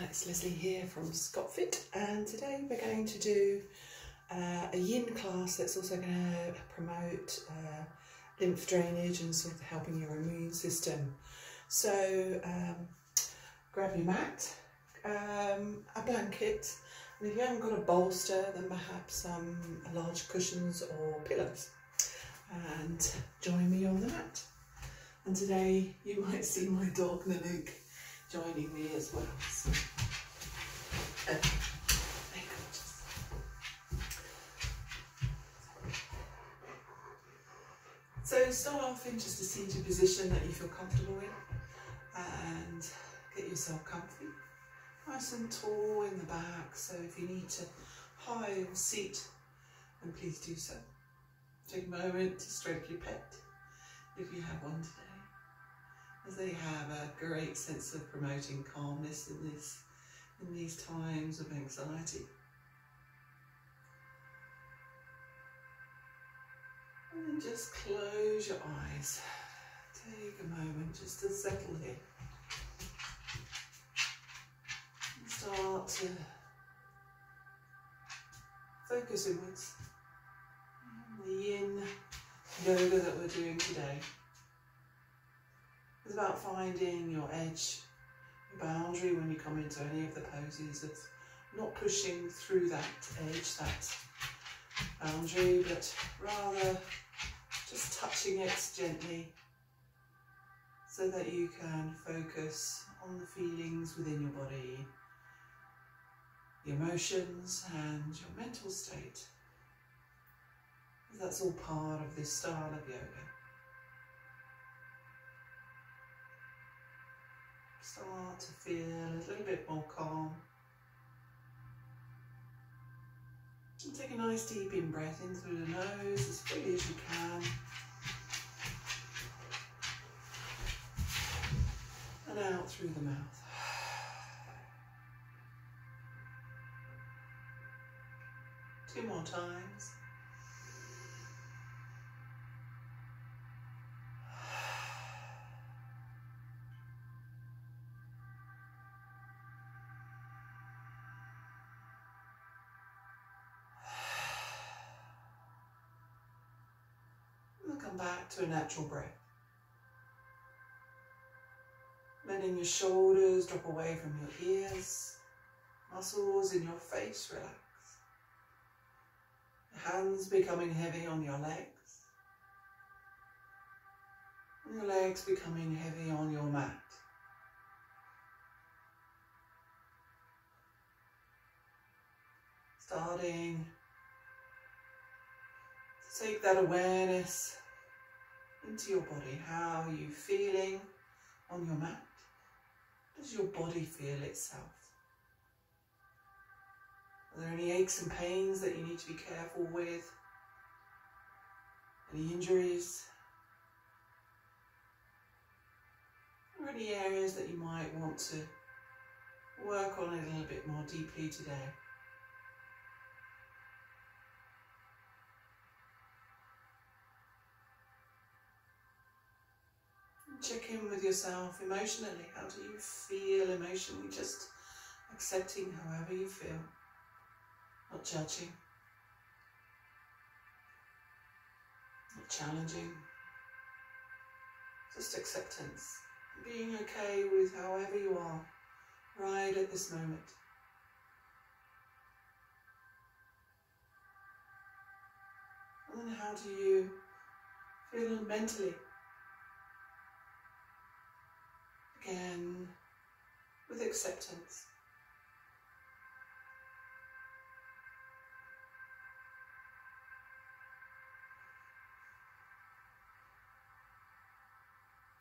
It's Leslie here from ScotFit, and today we're going to do a yin class that's also going to promote lymph drainage and sort of helping your immune system. So grab your mat, a blanket, and if you haven't got a bolster, then perhaps large cushions or pillows, and join me on the mat. And today you might see my dog Nanook joining me as well. So, they're gorgeous. So start off in just a seated position that you feel comfortable in, and get yourself comfy, nice and tall in the back. So if you need to hide or seat, then please do so. Take a moment to stroke your pet if you have one today, as they have a great sense of promoting calmness in these times of anxiety. And then just close your eyes. Take a moment just to settle here. And start to focus inwards on the yin yoga that we're doing today. It's about finding your edge, your boundary when you come into any of the poses, of not pushing through that edge, that boundary, but rather just touching it gently so that you can focus on the feelings within your body, the emotions and your mental state. That's all part of this style of yoga. Start to feel a little bit more calm. And take a nice deep in-breath in through the nose as fully as you can. And out through the mouth. Two more times. Come back to a natural breath. Letting your shoulders drop away from your ears, muscles in your face relax. Your hands becoming heavy on your legs, and your legs becoming heavy on your mat. Starting to take that awareness into your body. How are you feeling on your mat? Does your body feel itself? Are there any aches and pains that you need to be careful with? Any injuries? Or any areas that you might want to work on a little bit more deeply today? Check in with yourself emotionally. How do you feel emotionally? Just accepting however you feel, not judging, not challenging, just acceptance. Being okay with however you are right at this moment. And then how do you feel mentally? Again, with acceptance.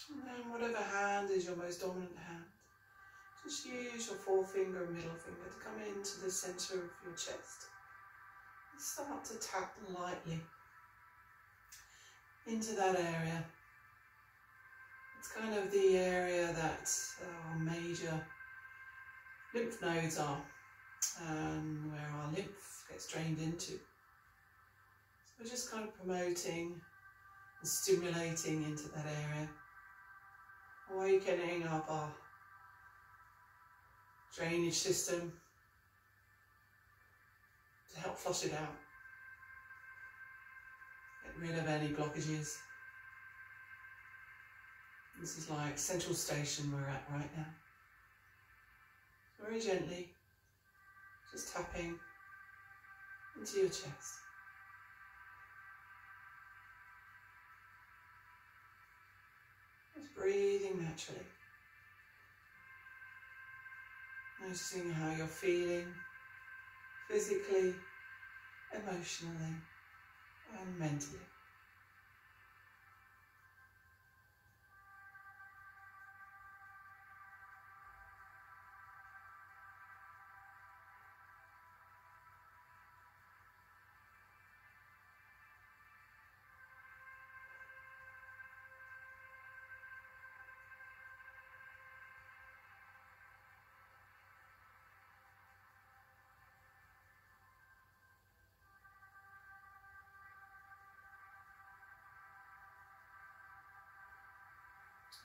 And then whatever hand is your most dominant hand, just use your forefinger and middle finger to come into the centre of your chest. And start to tap lightly into that area. It's kind of the area that our major lymph nodes are, and where our lymph gets drained into. So we're just kind of promoting and stimulating into that area, awakening up our drainage system to help flush it out. Get rid of any blockages. This is like central station we're at right now. Very gently, just tapping into your chest. Just breathing naturally. Noticing how you're feeling physically, emotionally, and mentally.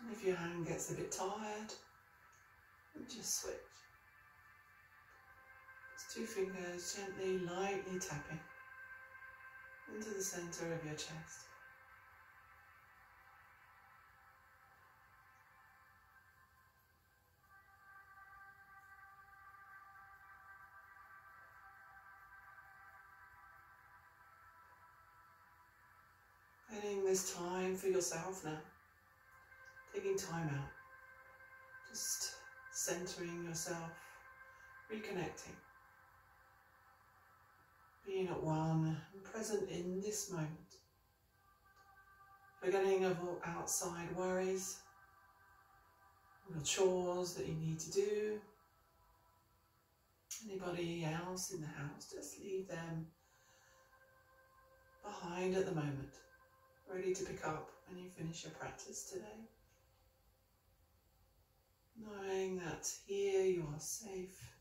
And if your hand gets a bit tired, just switch. Just 2 fingers gently, lightly tapping into the centre of your chest. Getting this time for yourself now. Taking time out, just centering yourself, reconnecting, being at one and present in this moment, forgetting of all outside worries, all the chores that you need to do, anybody else in the house, just leave them behind at the moment, ready to pick up when you finish your practice today. Knowing that here you are safe,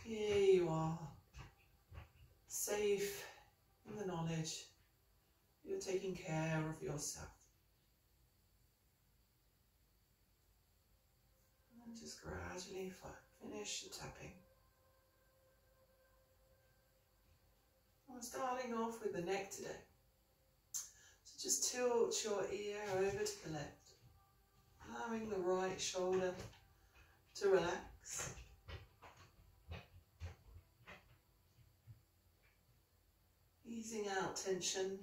here you are safe in the knowledge you're taking care of yourself. And just gradually finish the tapping. I'm starting off with the neck today. So just tilt your ear over to the left. Allowing the right shoulder to relax. Easing out tension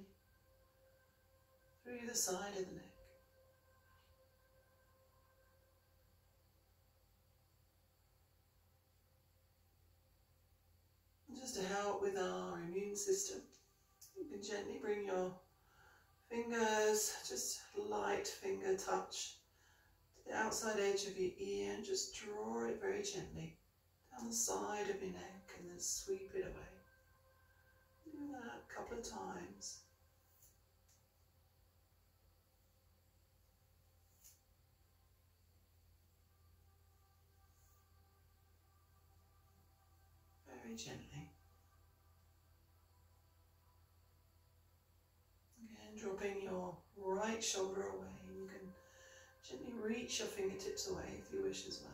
through the side of the neck. And just to help with our immune system, you can gently bring your fingers, just light finger touch, the outside edge of your ear and just draw it very gently down the side of your neck and then sweep it away. Do that a couple of times. Very gently. Again, dropping your right shoulder away. You can gently reach your fingertips away if you wish as well.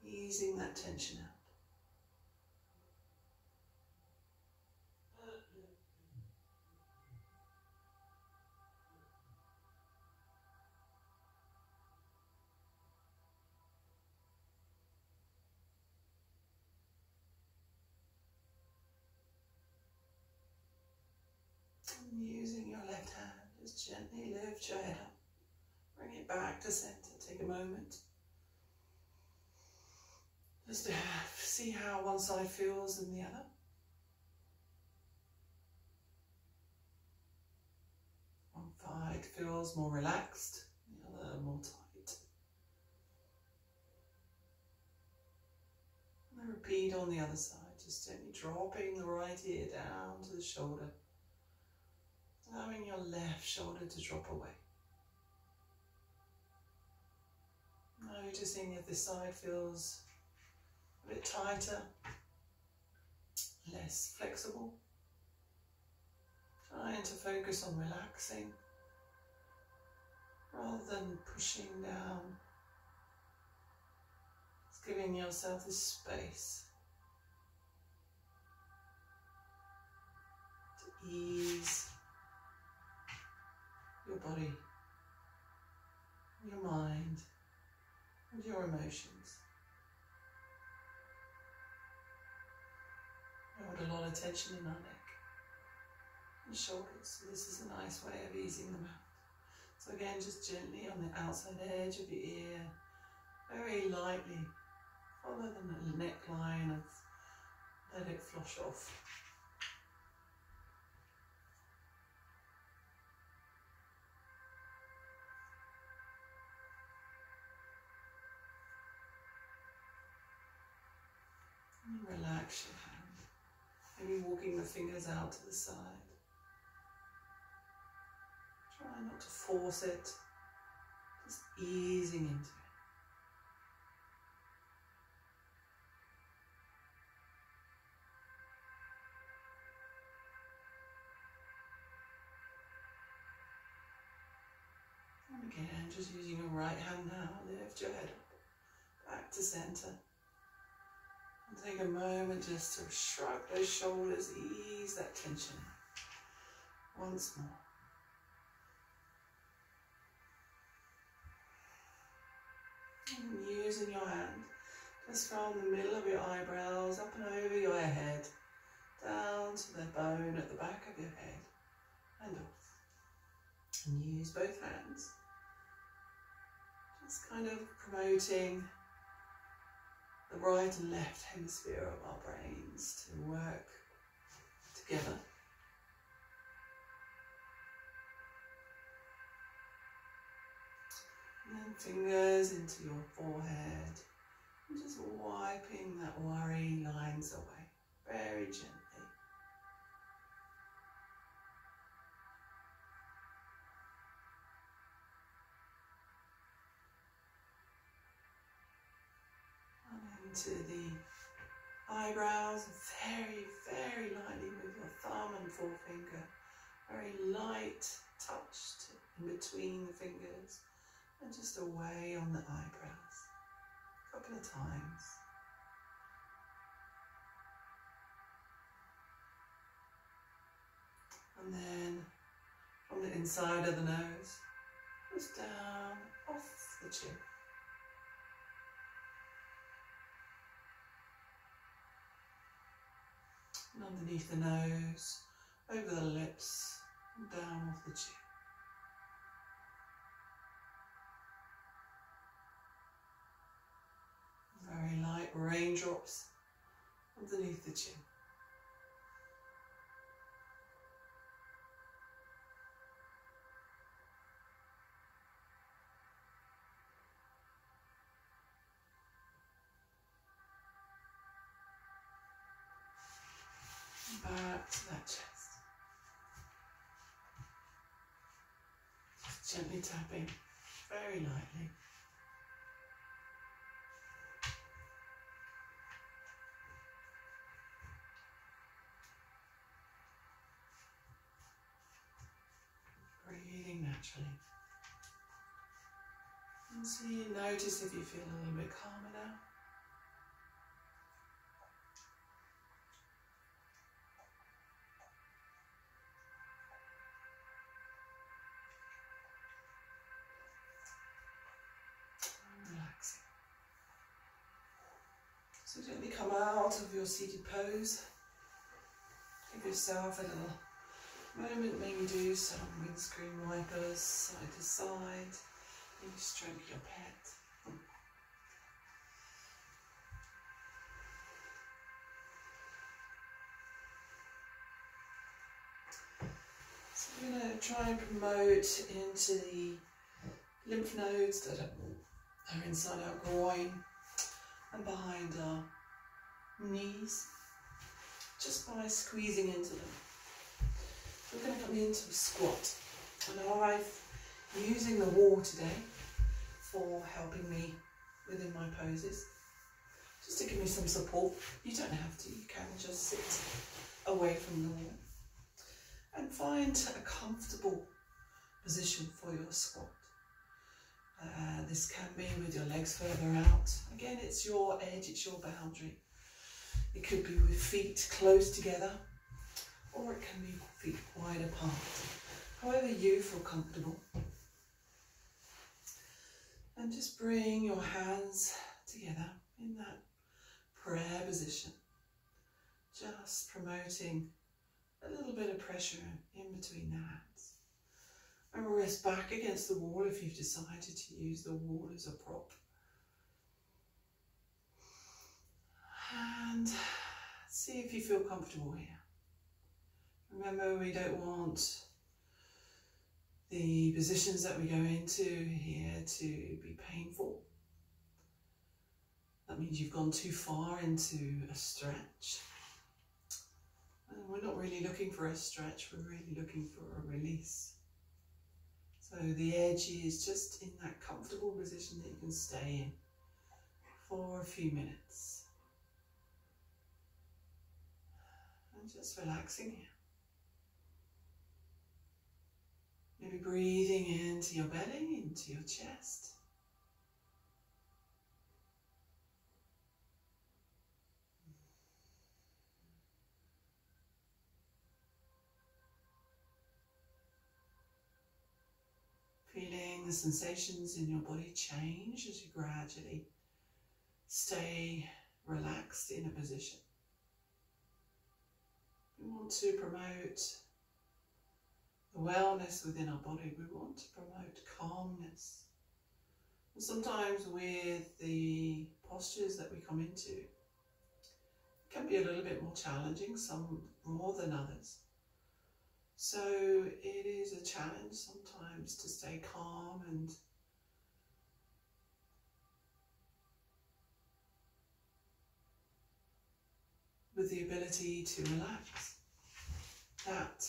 Easing that tension out. And using your left hand, just gently lift your head up. Bring it back to center. Take a moment. Just to see how one side feels and the other. One side feels more relaxed, the other more tight. And then repeat on the other side, just gently dropping the right ear down to the shoulder, allowing your left shoulder to drop away. Noticing if this side feels a bit tighter, less flexible. Trying to focus on relaxing rather than pushing down giving yourself this space to ease your body, your mind, and your emotions. We hold a lot of tension in our neck and shoulders, so this is a nice way of easing them out. So again, just gently on the outside edge of your ear, very lightly follow the neckline and let it flush off. And relax your hand, maybe walking the fingers out to the side. Try not to force it, just easing into it. And again, just using your right hand now, lift your head up, back to center. And take a moment just to shrug those shoulders, ease that tension. Once more. And using your hand just from the middle of your eyebrows up and over your head, down to the bone at the back of your head and off. And use both hands, just kind of promoting the right and left hemisphere of our brains to work together. And then fingers into your forehead and just wiping that worry lines away very gently. And into the eyebrows, very, very lightly with your thumb and forefinger. Very light touch in between the fingers. And just away on the eyebrows, a couple of times. And then from the inside of the nose, just down off the chin. And underneath the nose, over the lips, and down off the chin. Very light raindrops underneath the chin. And back to that chest. Just gently tapping, very lightly. Breathing naturally. And so you notice if you feel a little bit calmer now. And relaxing. So gently come out of your seated pose. Give yourself a little moment, maybe do some windscreen wipers side to side, maybe stroke your pet. So we're going to try and promote into the lymph nodes that are inside our groin and behind our knees, just by squeezing into them. We're going to come into a squat, and I'm using the wall today for helping me within my poses, just to give me some support. You don't have to, you can just sit away from the wall and find a comfortable position for your squat. This this can be with your legs further out. Again, it's your edge, it's your boundary. It could be with feet close together, or it can be feet wide apart. However you feel comfortable. And just bring your hands together in that prayer position. Just promoting a little bit of pressure in between the hands. And rest back against the wall if you've decided to use the wall as a prop. And see if you feel comfortable here. Remember, we don't want the positions that we go into here to be painful. That means you've gone too far into a stretch. And we're not really looking for a stretch, we're really looking for a release. So the edge is just in that comfortable position that you can stay in for a few minutes. And just relaxing here. Maybe breathing into your belly, into your chest. Feeling the sensations in your body change as you gradually stay relaxed in a position. We want to promote the wellness within our body. We want to promote calmness. And sometimes with the postures that we come into, it can be a little bit more challenging, some more than others. So it is a challenge sometimes to stay calm and with the ability to relax. That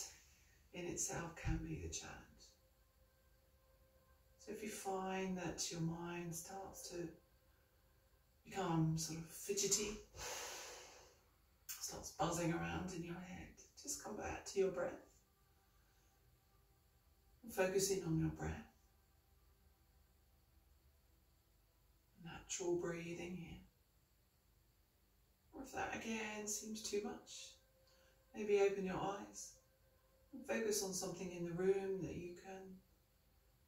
in itself can be the challenge. So if you find that your mind starts to become sort of fidgety, starts buzzing around in your head, just come back to your breath. Focus in on your breath. Natural breathing here. Or if that again seems too much, maybe open your eyes and focus on something in the room that you can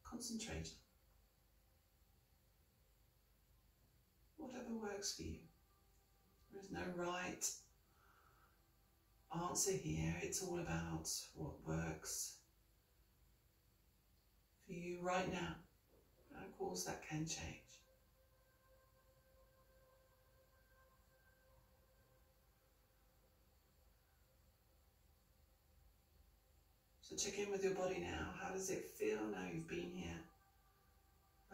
concentrate on. Whatever works for you. There is no right answer here. It's all about what works for you right now, and of course that can change. So check in with your body now. How does it feel now you've been here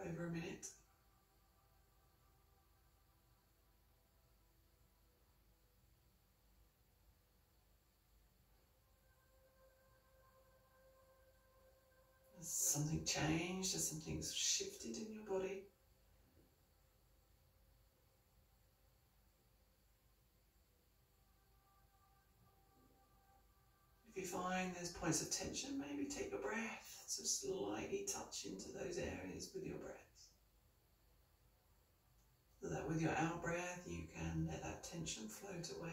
over a minute? Has something changed? Has something shifted in your body? If you find there's points of tension, maybe take your breath to slightly touch into those areas with your breath. So that with your out breath you can let that tension float away.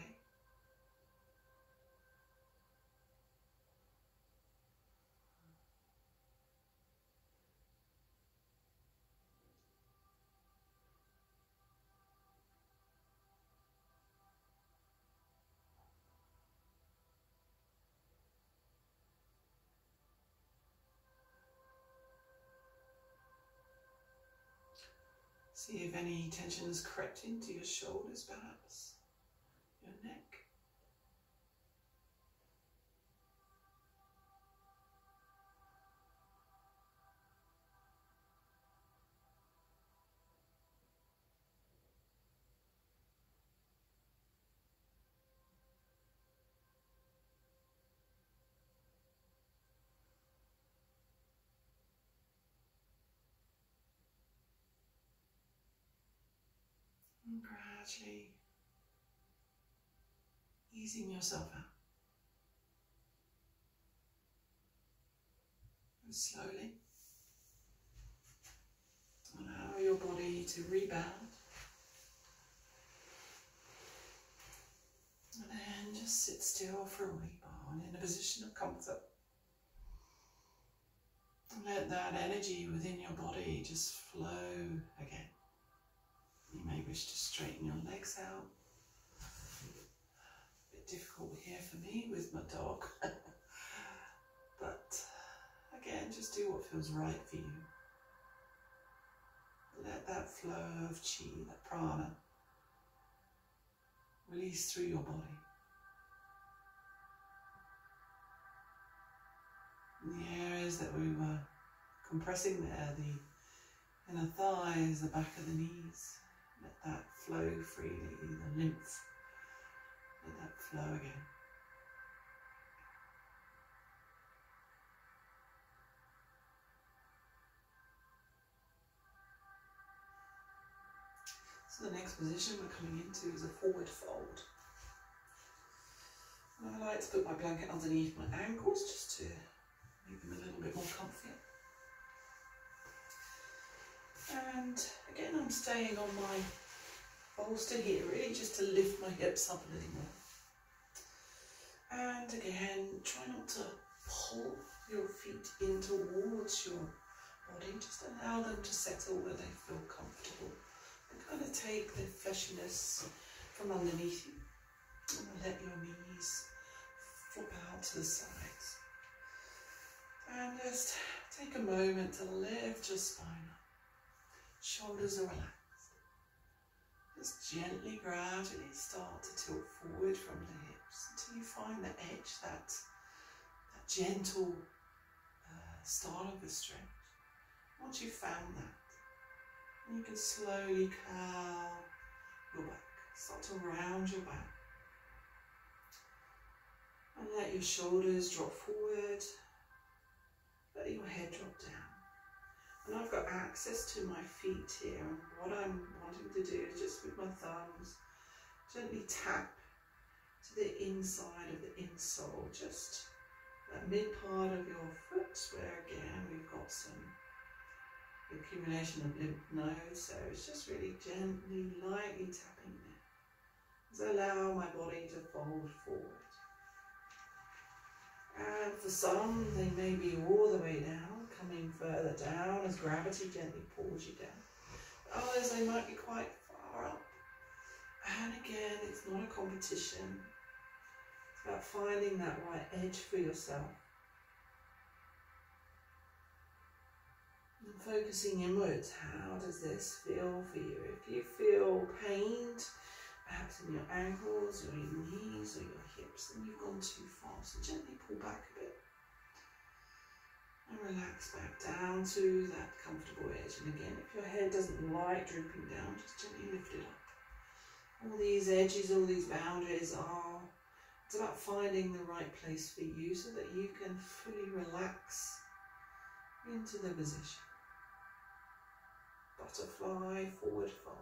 See if any tension has crept into your shoulders, perhaps, your neck. And gradually easing yourself out. And slowly allow your to rebound. And then just sit still for a rebound in a position of comfort. Let that energy within your body just flow again. You may wish to straighten your legs out. A bit difficult here for me with my dog. But again, just do what feels right for you. Let that flow of chi, that prana, release through your body. In the areas that we were compressing there, the inner thighs, the back of the knees, let that flow freely, the lymph, let that flow again. So the next position we're coming into is a forward fold. And I like to put my blanket underneath my ankles just to make them a little bit more comfy. And again, I'm staying on my bolster here, really just to lift my hips up a little more. And again, try not to pull your feet in towards your body, just allow them to settle where they feel comfortable. And kind of take the fleshiness from underneath you and let your knees flop out to the sides. And just take a moment to lift your spine up. Shoulders are relaxed. Just gently, gradually start to tilt forward from the hips until you find the edge, that gentle start of a stretch. Once you've found that, you can slowly curl your back. Start to round your back. And let your shoulders drop forward. Let your head drop down. And I've got access to my feet here, and what I'm wanting to do is just with my thumbs gently tap to the inside of the insole, just that mid part of your foot where again we've got some accumulation of lymph nodes, so it's just really gently, lightly tapping there. Just allow my body to fold forward. And for some, they may be all the way down, coming further down as gravity gently pulls you down. Others, they might be quite far up. And again, it's not a competition. It's about finding that right edge for yourself. And focusing inwards, how does this feel for you? If you feel pained, perhaps in your ankles or your knees or your hips, then you've gone too far. So gently pull back a bit. And relax back down to that comfortable edge. And again, if your head doesn't like drooping down, just gently lift it up. All these edges, all these boundaries it's about finding the right place for you so that you can fully relax into the position. Butterfly, forward fold.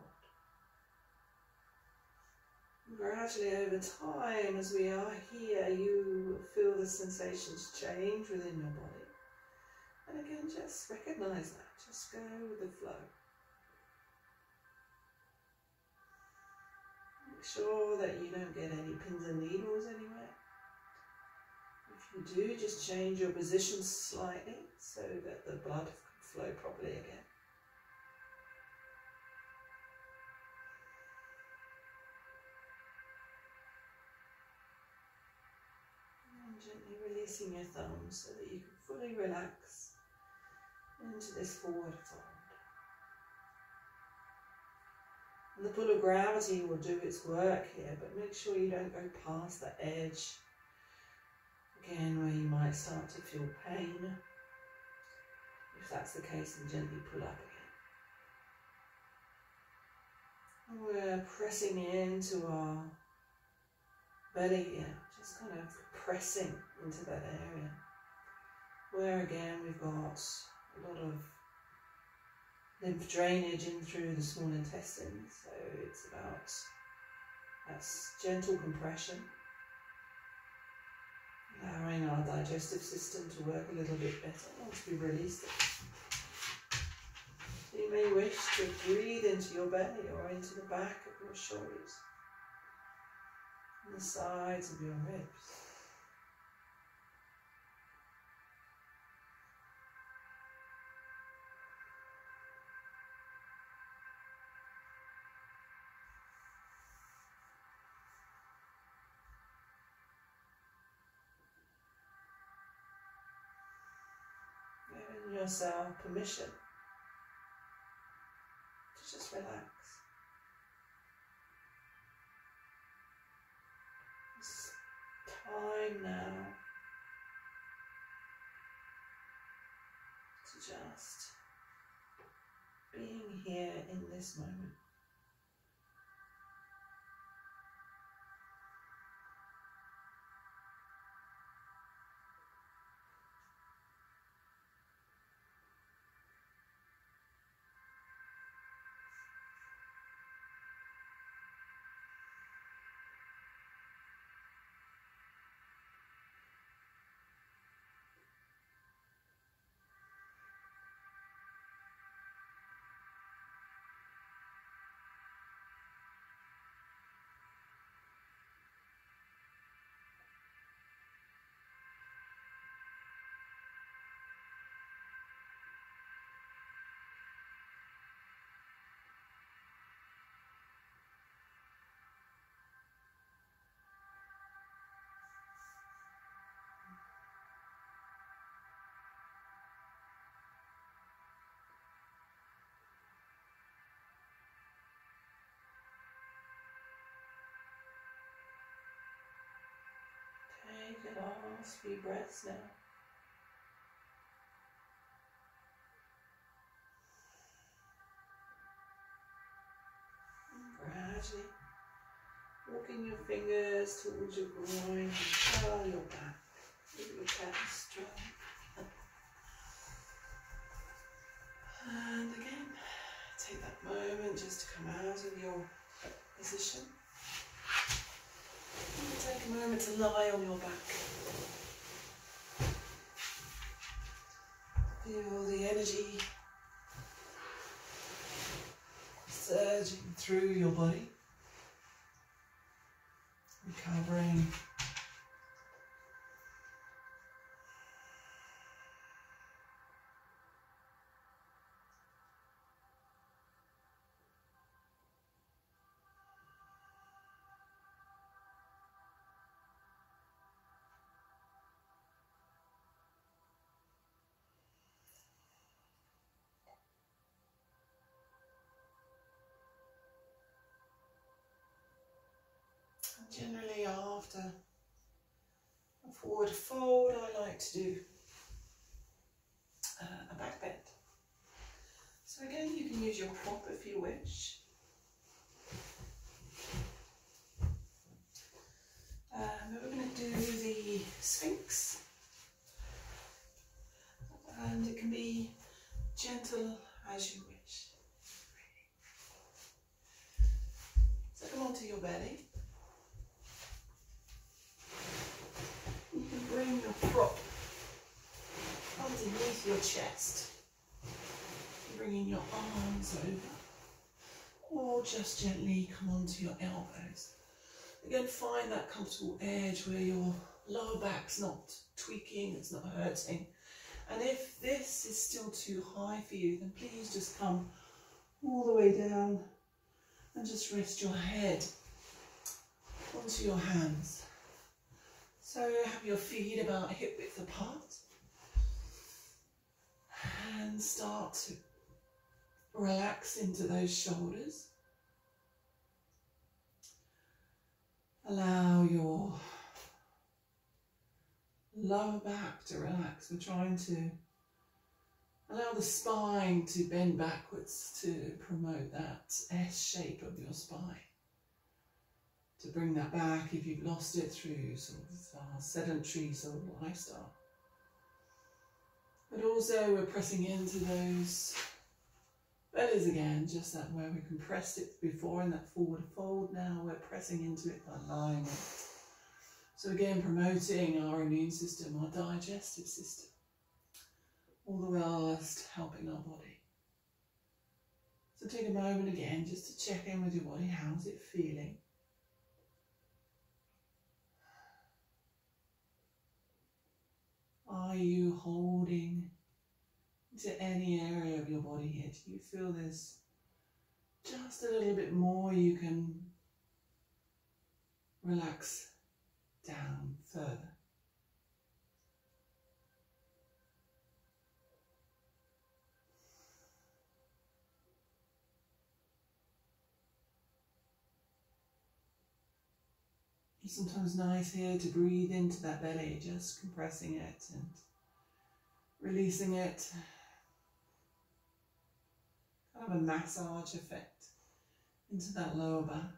Gradually over time, as we are here, you will feel the sensations change within your body. And again, just recognize that. Just go with the flow. Make sure that you don't get any pins and needles anywhere. If you do, just change your position slightly so that the blood can flow properly again. And gently releasing your thumbs so that you can fully relax into this forward fold. And the pull of gravity will do its work here, but make sure you don't go past the edge, again, where you might start to feel pain. If that's the case, then gently pull up again. And we're pressing into our belly here, just kind of pressing into that area, where again we've got a lot of lymph drainage in through the small intestine, so it's about that gentle compression, allowing our digestive system to work a little bit better once we release it. So You may wish to breathe into your belly or into the back of your shoulders and the sides of your ribs. Giving yourself permission to just relax. It's time now to just being here in this moment. Take a last few breaths now. And gradually walking your fingers towards your groin and curl your back. Keep your back strong. And again, take that moment just to come out of your position. And take a moment to lie on your back. Feel the energy surging through your body, recovering. Generally after a forward fold, I like to do a back bend. So again, you can use your prop if you wish. But we're going to do the Sphinx, and it can be gentle as you wish. So come onto your belly. You can bring your prop underneath your chest, bringing your arms over, or just gently come onto your elbows. Again, find that comfortable edge where your lower back's not tweaking, it's not hurting. And if this is still too high for you, then please just come all the way down and just rest your head onto your hands. So have your feet about hip width apart and start to relax into those shoulders. Allow your lower back to relax. We're trying to allow the spine to bend backwards to promote that S shape of your spine. To bring that back if you've lost it through sort of sedentary sort of lifestyle. But also we're pressing into those bellies again, just that where we compressed it before in that forward fold. Now we're pressing into it by lying it. So again, promoting our immune system, our digestive system, all the whilst helping our body. So take a moment again just to check in with your body. How's it feeling? Are you holding to any area of your body here? Do you feel there's just a little bit more you can relax down further? It's sometimes nice here to breathe into that belly, just compressing it and releasing it. Kind of a massage effect into that lower back.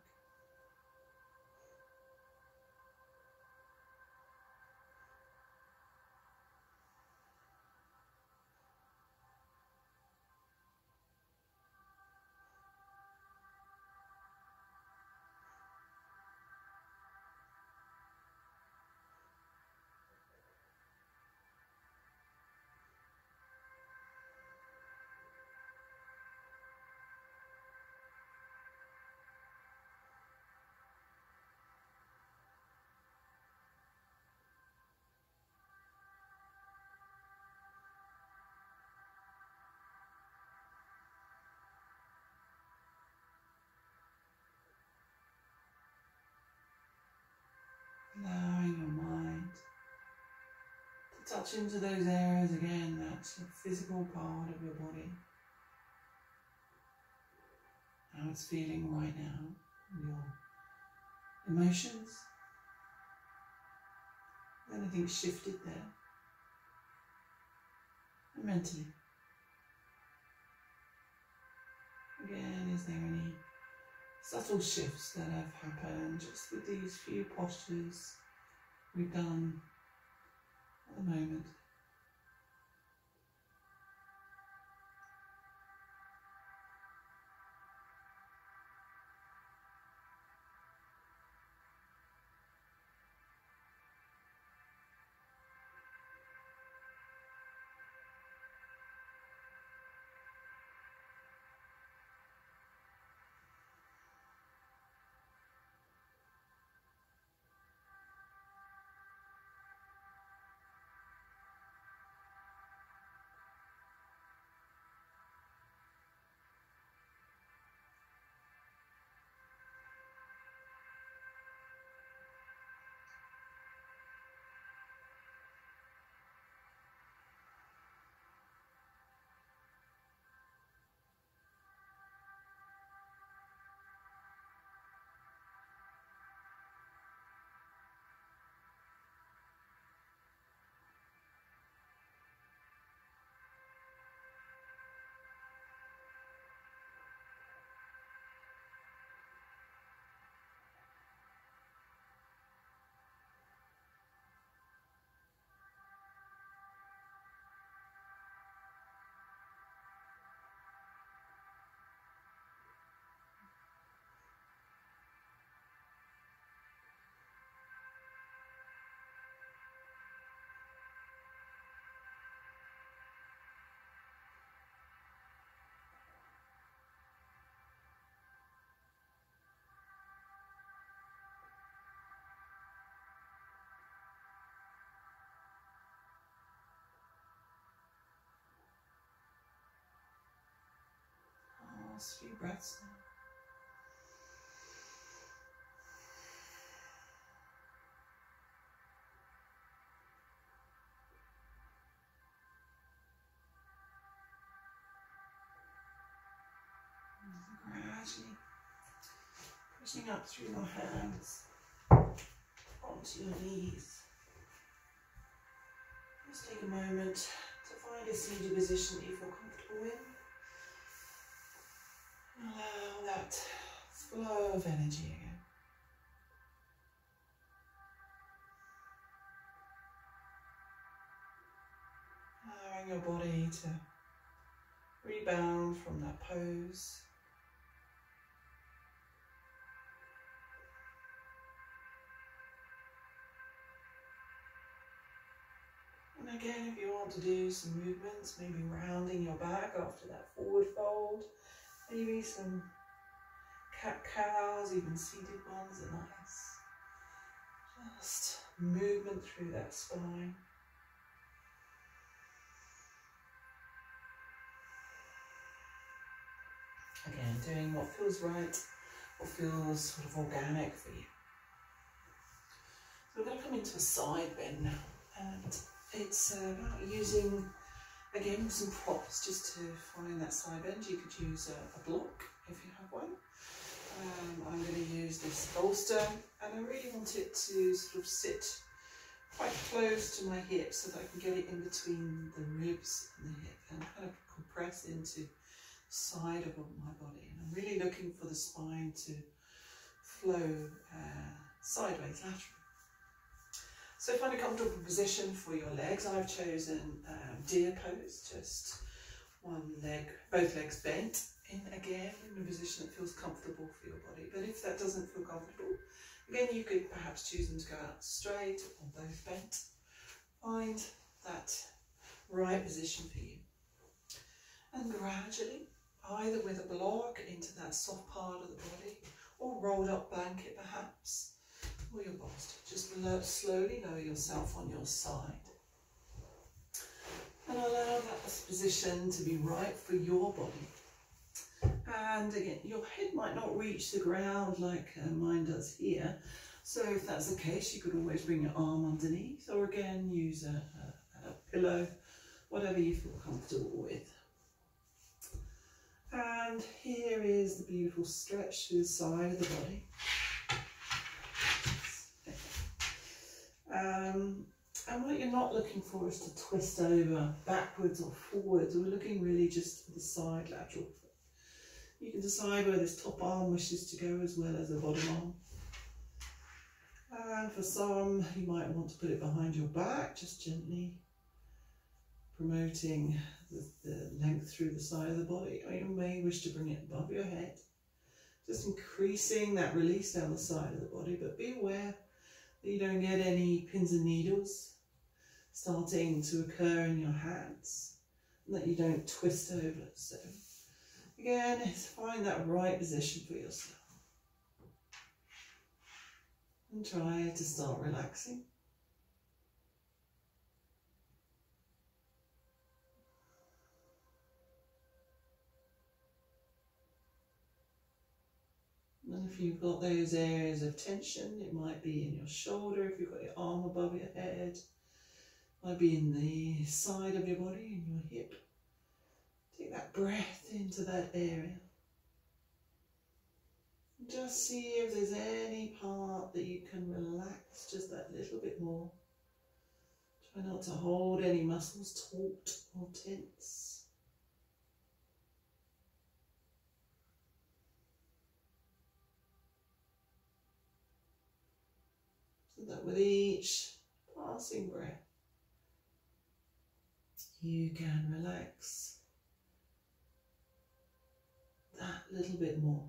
Allowing your mind to touch into those areas again, that's your physical part of your body. How it's feeling right now, your emotions. Has anything shifted there? And mentally. Again, is there any subtle shifts that have happened just with these few postures we've done at the moment? Last few breaths now. Gradually pushing up through your hands onto your knees. Just take a moment to find a seated position that you feel comfortable in. Allow that flow of energy again. Allowing your body to rebound from that pose. And again, if you want to do some movements, maybe rounding your back after that forward fold, Maybe some cat-cows, even seated ones are nice. Just movement through that spine. Again, doing what feels right, what feels sort of organic for you. So we're going to come into a side bend now, and it's about using, again, some props just to find that side bend. You could use a block if you have one. I'm going to use this bolster, and I really want it to sort of sit quite close to my hip so that I can get it in between the ribs and the hip and kind of compress into the side of my body. And I'm really looking for the spine to flow sideways, laterally. So find a comfortable position for your legs. I've chosen deer pose, just one leg, both legs bent in again in a position that feels comfortable for your body. But if that doesn't feel comfortable, again you could perhaps choose them to go out straight or both bent. Find that right position for you. And gradually, either with a block into that soft part of the body or rolled up blanket perhaps, or your bolster, just slowly lower yourself on your side. And allow that position to be right for your body. And again, your head might not reach the ground like mine does here. So if that's the case, you could always bring your arm underneath, or again, use a pillow, whatever you feel comfortable with. And here is the beautiful stretch to the side of the body. And what you're not looking for is to twist over backwards or forwards. We're looking really just for the side lateral. You can decide where this top arm wishes to go as well as the bottom arm. And for some, you might want to put it behind your back, just gently promoting the length through the side of the body. Or you may wish to bring it above your head, just increasing that release down the side of the body, but be aware that you don't get any pins and needles starting to occur in your hands, and that you don't twist over. So again, find that right position for yourself. And try to start relaxing. And if you've got those areas of tension, it might be in your shoulder, if you've got your arm above your head, it might be in the side of your body, in your hip. Take that breath into that area. Just see if there's any part that you can relax just that little bit more. Try not to hold any muscles taut or tense. So that with each passing breath, you can relax that little bit more.